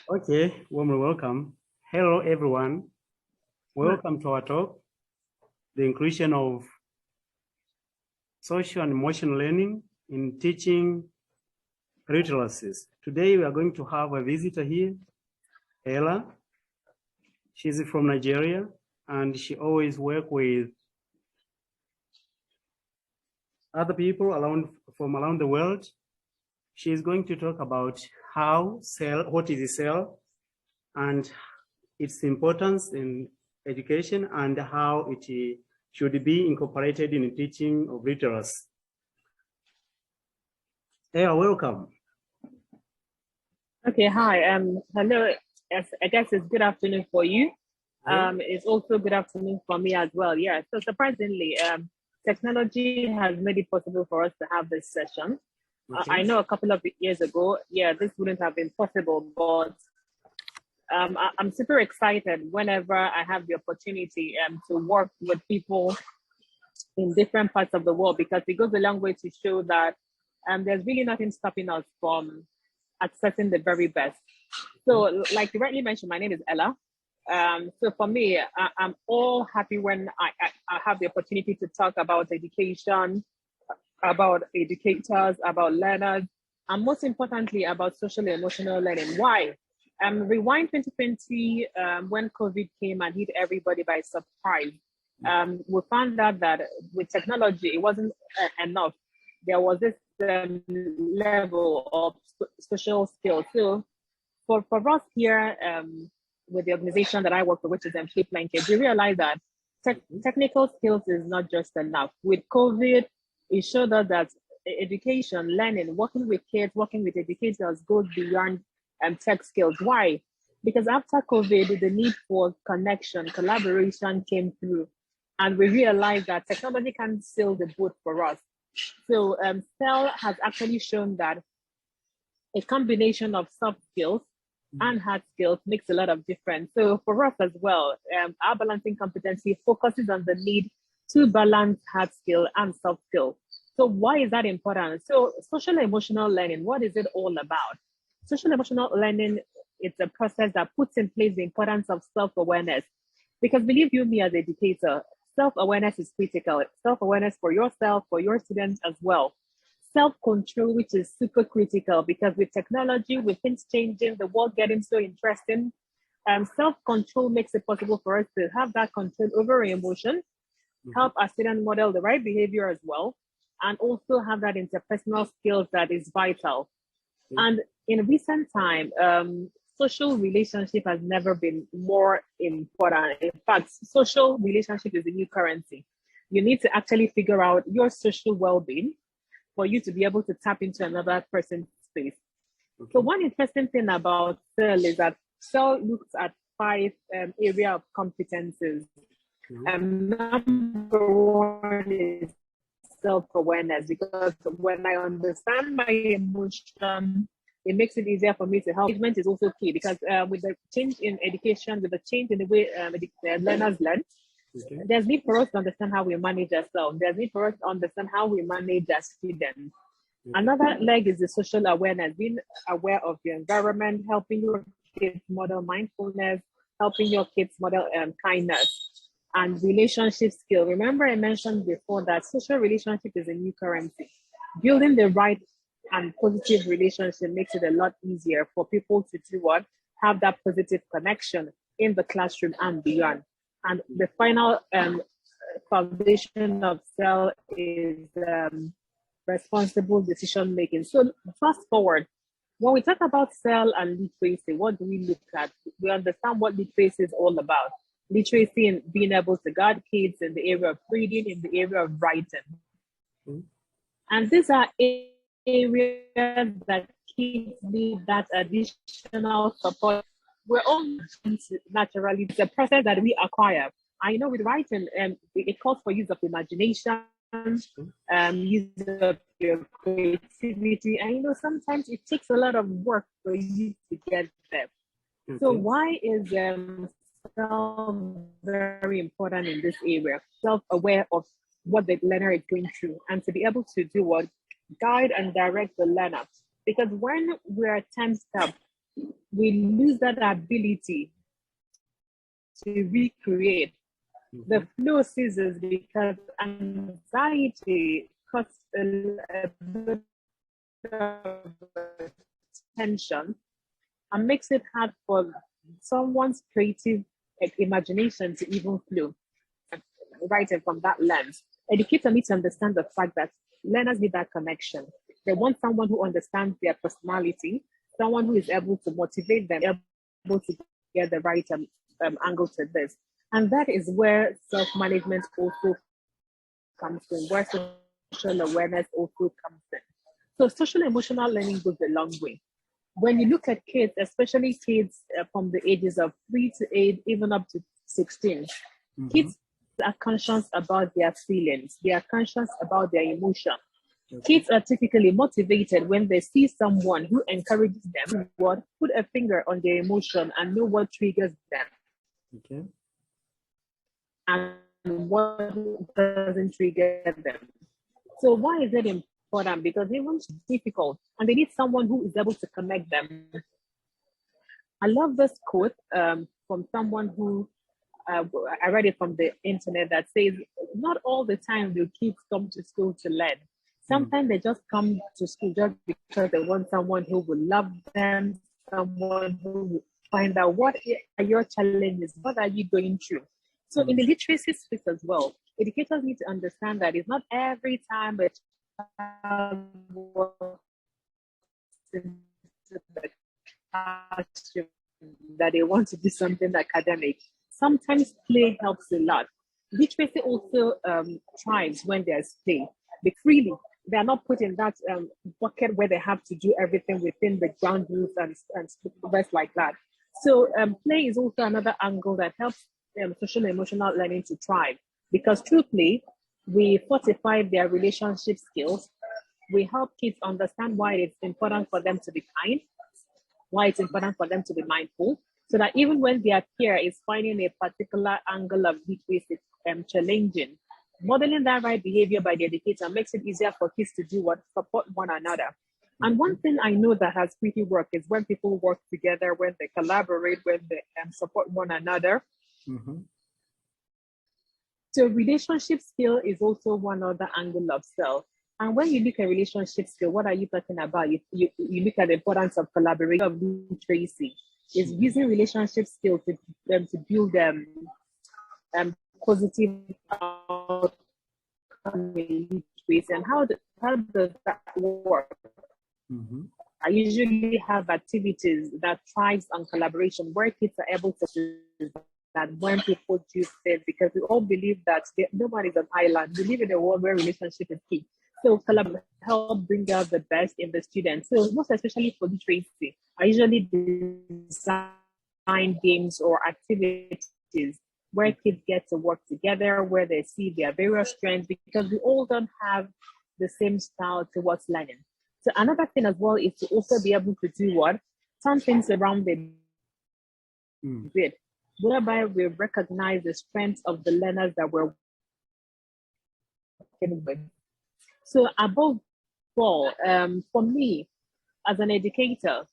Okay, warmly welcome. Hello, everyone. Welcome to our talk, the inclusion of social and emotional learning in teaching literacies. Today, we are going to have a visitor here, Ella. She's from Nigeria, and she always works with other people from around the world. She is going to talk about what is cell, and its importance in education and how it should be incorporated in teaching of literacy. Hey, welcome. Okay, hi. Hello. Yes, I guess it's good afternoon for you. It's also good afternoon for me as well. Yeah. So surprisingly, technology has made it possible for us to have this session. Okay. I know a couple of years ago, this wouldn't have been possible, but I'm super excited whenever I have the opportunity to work with people in different parts of the world, because it goes a long way to show that there's really nothing stopping us from accessing the very best. So like you rightly mentioned, my name is Ella. So for me, I'm all happy when I have the opportunity to talk about education, about educators, about learners, and most importantly, about social and emotional learning. Why? Rewind 2020, when COVID came and hit everybody by surprise. We found out that with technology, it wasn't enough. There was this level of social skills. So for us here, with the organization that I work for, which is Development-TECD, we realize that technical skills is not just enough. With COVID, it showed us that education, learning, working with kids, working with educators goes beyond tech skills. Why? Because after COVID, the need for connection, collaboration came through. And we realized that technology can sail the boat for us. So CEL has actually shown that a combination of soft skills and hard skills makes a lot of difference. So for us as well, our balancing competency focuses on the need to balance hard skill and soft skill. So why is that important? So social emotional learning, what is it all about? Social emotional learning, it's a process that puts in place the importance of self-awareness. Because believe you me, as an educator, self-awareness is critical. Self-awareness for yourself, for your students as well. Self-control, which is super critical, because with technology, with things changing, the world getting so interesting, self-control makes it possible for us to have that control over our emotion, help our students model the right behavior as well, and also have that interpersonal skills that is vital. And in recent time, social relationship has never been more important. In fact, social relationship is the new currency. You need to actually figure out your social well-being for you to be able to tap into another person's space. Okay. So one interesting thing about CEL is that CEL looks at 5 area of competences. Number one is self-awareness, because when I understand my emotion, it makes it easier for me to help. Engagement is also key, because with the change in education, with the change in the way learners learn, there's need for us to understand how we manage ourselves. There's need for us to understand how we manage our students. Another leg is the social awareness, being aware of your environment, helping your kids model mindfulness, helping your kids model kindness. And relationship skill. Remember, I mentioned before that social relationship is a new currency. Building the right and positive relationship makes it a lot easier for people to do what? Have that positive connection in the classroom and beyond. And the final foundation of CEL is responsible decision making. So fast forward, when we talk about CEL and literacy, what do we look at? We understand what literacy is all about. Literacy and being able to guide kids in the area of reading, in the area of writing. And these are areas that kids need that additional support. We're all naturally, it's a process that we acquire. I know with writing, it calls for use of imagination, use of your creativity. And sometimes it takes a lot of work for you to get there. So why is very important in this area? Self-aware of what the learner is going through, and to be able to do what? Guide and direct the learner. Because when we're tensed up, we lose that ability to recreate. The flow ceases because anxiety causes a bit of tension and makes it hard for someone's creative imagination to even flow. Writing from that lens, educators need to understand the fact that learners need that connection. They want someone who understands their personality, someone who is able to motivate them, able to get the right angle to this. And that is where self-management also comes in, where social awareness also comes in. So social emotional learning goes a long way. When you look at kids, especially kids from the ages of 3 to 8, even up to 16, kids are conscious about their feelings. They are conscious about their emotion. Kids are typically motivated when they see someone who encourages them, what put a finger on their emotion and know what triggers them. Okay. And what doesn't trigger them. So why is it important? Because everyone's difficult and they need someone who is able to connect them. I love this quote from someone who, I read it from the internet, that says, not all the time do kids come to school to learn. Sometimes they just come to school just because they want someone who will love them, someone who will find out what are your challenges, what are you going through. So in the literacy space as well, educators need to understand that it's not every time a child walks into the classroom that they want to do something academic. Sometimes play helps a lot. Literacy also thrives when there's play. They freely, they are not put in that bucket where they have to do everything within the ground rules and rest like that. So play is also another angle that helps social and emotional learning to thrive, because through play, we fortify their relationship skills. We help kids understand why it's important for them to be kind, why it's important for them to be mindful, so that even when their peer is finding a particular angle of literacy challenging, modeling that right behavior by the educator makes it easier for kids to do what support one another. And one thing I know that has pretty worked is when people work together, when they collaborate, when they support one another. So relationship skill is also one other angle of self. And when you look at relationship skill, what are you talking about? You look at the importance of collaboration, of literacy, is using relationship skills to build positive outcome in literacy. And how does that work? I usually have activities that thrives on collaboration, where kids are able to that when people do things, because we all believe that nobody is an island. We live in a world where relationship is key. So collaboration help bring out the best in the students. So most especially for literacy, I usually design games or activities where kids get to work together, where they see their various strengths, because we all don't have the same style towards learning. So another thing as well is to also be able to do what? Turn things around a bit, whereby we recognize the strengths of the learners that we're working with. So above all, for me, as an educator,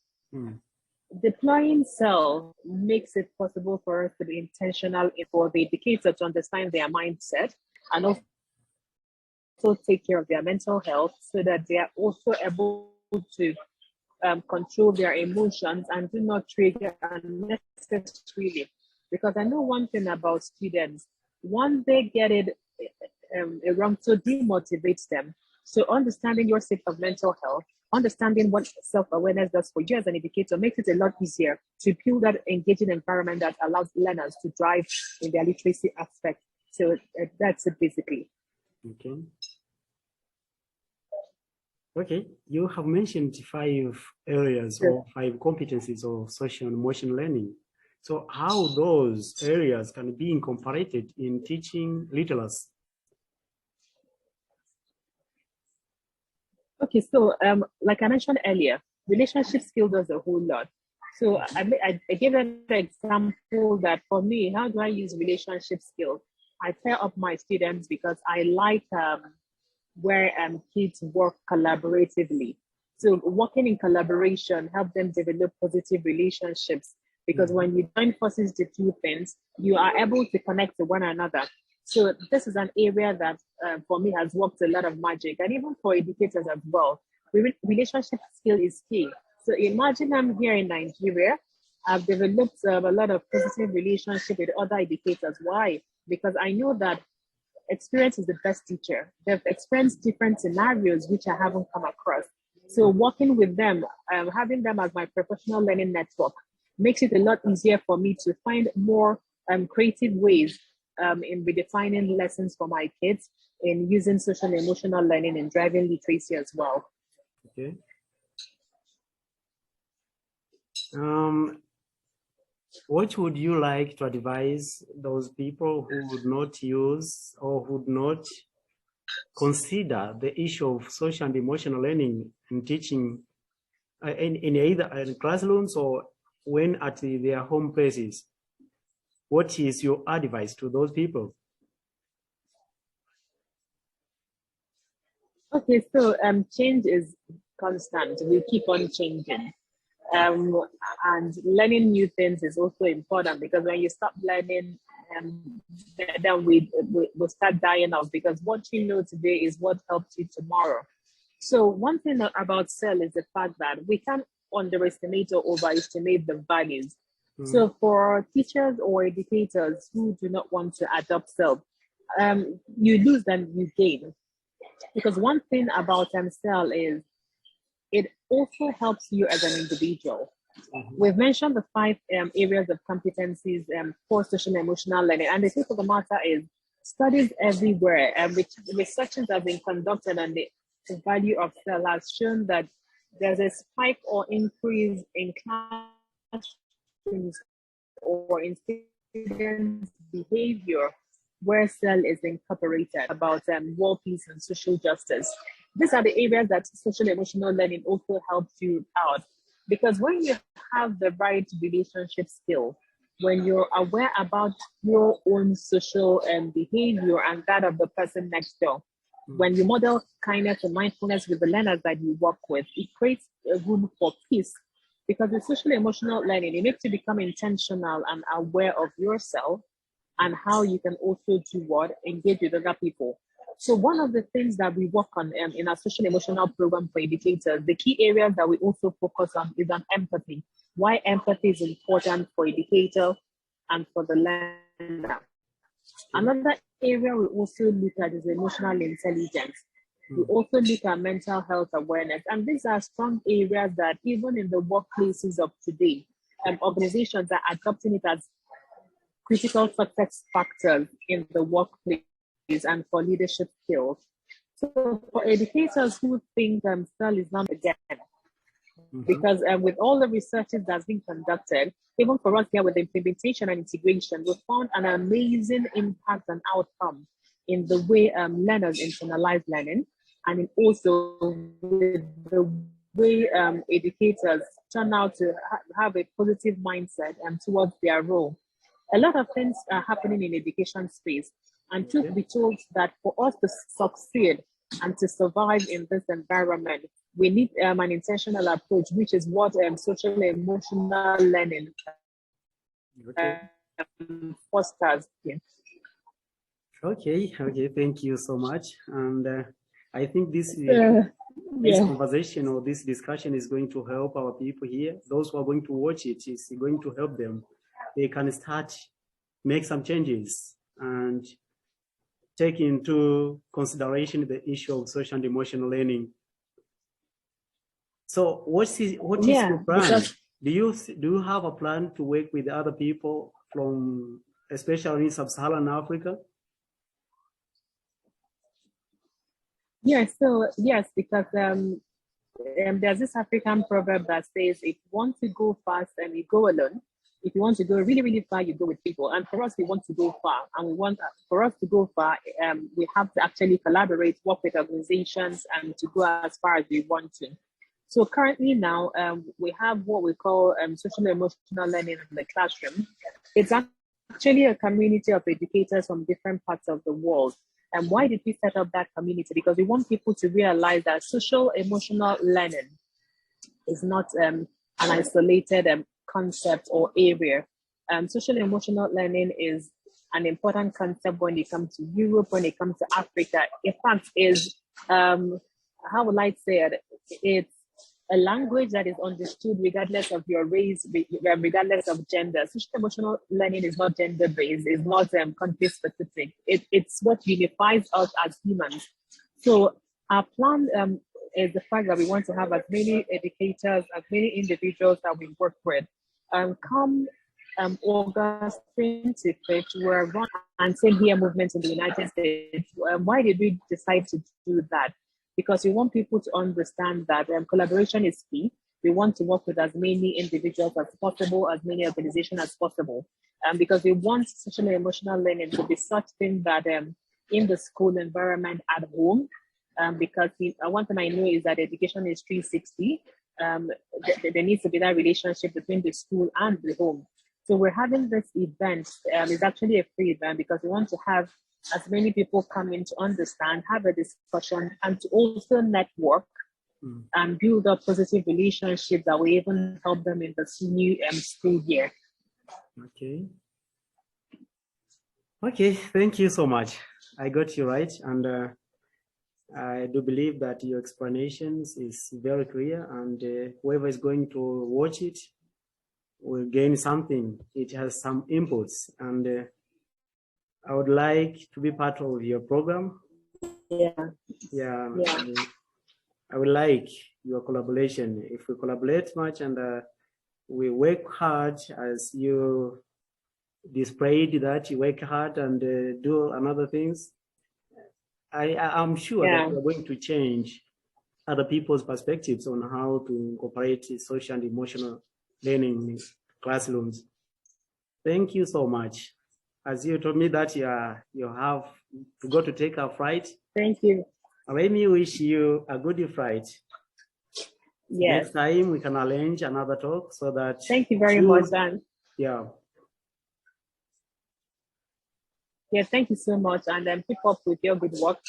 deploying self makes it possible for us to be intentional for the educator to understand their mindset and also take care of their mental health, so that they are also able to control their emotions and do not trigger unnecessarily. Because I know one thing about students, once they get it wrong, so demotivates them. So understanding your state of mental health, understanding what self-awareness does for you as an educator makes it a lot easier to build that engaging environment that allows learners to drive in their literacy aspect. So that's it basically. Okay. Okay, you have mentioned 5 areas or 5 competencies of social and emotional learning. So how those areas can be incorporated in teaching literacy? Okay, so like I mentioned earlier, relationship skill does a whole lot. So I gave an example that for me, how do I use relationship skills? I pair up my students because I like where kids work collaboratively. So working in collaboration help them develop positive relationships, because when you join forces to do things, you are able to connect to one another. So this is an area that for me has worked a lot of magic, and even for educators as well. Relationship skill is key. So imagine I'm here in Nigeria. I've developed a lot of positive relationship with other educators. Why? Because I know that experience is the best teacher. They've experienced different scenarios which I haven't come across. So working with them, having them as my professional learning network makes it a lot easier for me to find more creative ways in redefining lessons for my kids, in using social and emotional learning and driving literacy as well. Okay. What would you like to advise those people who would not use or would not consider the issue of social and emotional learning in teaching in either in classrooms or when at their home places? What is your advice to those people? Okay, so change is constant. We keep on changing. And learning new things is also important, because when you stop learning, then we start dying off, because what you know today is what helps you tomorrow. So one thing about SEL is the fact that we can't underestimate or overestimate the values. So for teachers or educators who do not want to adopt SEL, you lose and you gain. Because one thing about SEL is it also helps you as an individual. We've mentioned the 5 areas of competencies for social and emotional learning. And the truth of the matter is, studies everywhere and researches have been conducted, and the value of SEL has shown that there's a spike or increase in classrooms or in students' behavior where SEL is incorporated, about world peace and social justice. These are the areas that social emotional learning also helps you out. Because when you have the right relationship skill, when you're aware about your own social behavior and that of the person next door, when you model kindness and mindfulness with the learners that you work with, it creates a room for peace. Because with social emotional learning, it makes you become intentional and aware of yourself and how you can also do what? Engage with other people. So one of the things that we work on in our social emotional program for educators, the key areas that we also focus on is on empathy. Why empathy is important for educator and for the learner. Another area we also look at is emotional intelligence. We also look at mental health awareness. And these are strong areas that even in the workplaces of today, organizations are adopting it as critical success factors in the workplace and for leadership skills. So for educators who think SEL is not again, because with all the researches that's been conducted, even for us here with the implementation and integration, we found an amazing impact and outcome in the way learners internalize learning, and in also with the way educators turn out to have a positive mindset towards their role. A lot of things are happening in education space. And truth be told, that for us to succeed and to survive in this environment, we need an intentional approach, which is what social emotional learning fosters. Okay, thank you so much. And I think this conversation or this discussion is going to help our people here. Those who are going to watch it is going to help them. They can start, make some changes and take into consideration the issue of social and emotional learning. So what is your plan? Do you have a plan to work with other people from, especially in sub-Saharan Africa? Yes, because there's this African proverb that says, if you want to go fast, you go alone. If you want to go really, really far, you go with people. And for us, we want to go far. And we want, for us to go far, we have to actually collaborate, work with organizations, and to go as far as we want to. So currently now, we have what we call social emotional learning in the classroom. It's actually a community of educators from different parts of the world. And why did we set up that community? Because we want people to realize that social emotional learning is not an isolated concept or area. Social emotional learning is an important concept when it comes to Europe, when it comes to Africa. In fact, is how would I say it? It's a language that is understood regardless of your race, regardless of gender. Social emotional learning is not gender based, it's not country specific. It's what unifies us as humans. So our plan is the fact that we want to have as many educators, as many individuals that we work with. Come August 25th, we're running and same here movement in the United States. Why did we decide to do that? Because we want people to understand that collaboration is key. We want to work with as many individuals as possible, as many organizations as possible, because we want social and emotional learning to be such thing that in the school environment at home, because one thing I know is that education is 360. There needs to be that relationship between the school and the home. So we're having this event. It's actually a free event because we want to have as many people come in to understand, have a discussion, and to also network and build up positive relationships that will even help them in this new school year. Okay. Okay, thank you so much. I got you right. And I do believe that your explanations is very clear, and whoever is going to watch it will gain something. It has some inputs, and I would like to be part of your program. Yeah. I would like your collaboration. If we collaborate much and we work hard as you displayed that you work hard and do another things, I'm sure that we're going to change other people's perspectives on how to incorporate social and emotional learning in classrooms. Thank you so much. As you told me that you have to go to take a flight. Thank you. Let me wish you a good flight. Yes. Next time we can arrange another talk so that. Thank you very much, Dan. Yeah. Yeah, thank you so much, and keep up with your good work.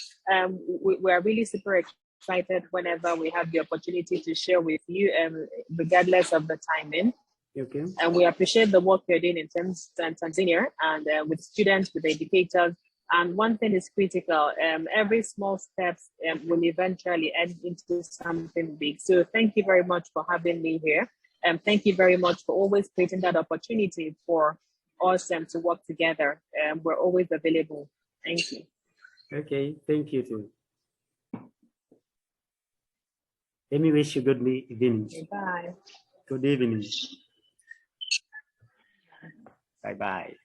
We are really super excited whenever we have the opportunity to share with you, regardless of the timing. Okay. And we appreciate the work you're doing in terms of Tanzania and with students, with educators. And one thing is critical: every small steps will eventually end into something big. So thank you very much for having me here, and thank you very much for always creating that opportunity for us to work together. We're always available. Thank you. Okay, thank you too. Let me wish you good evening. Bye. Good evening. Bye-bye.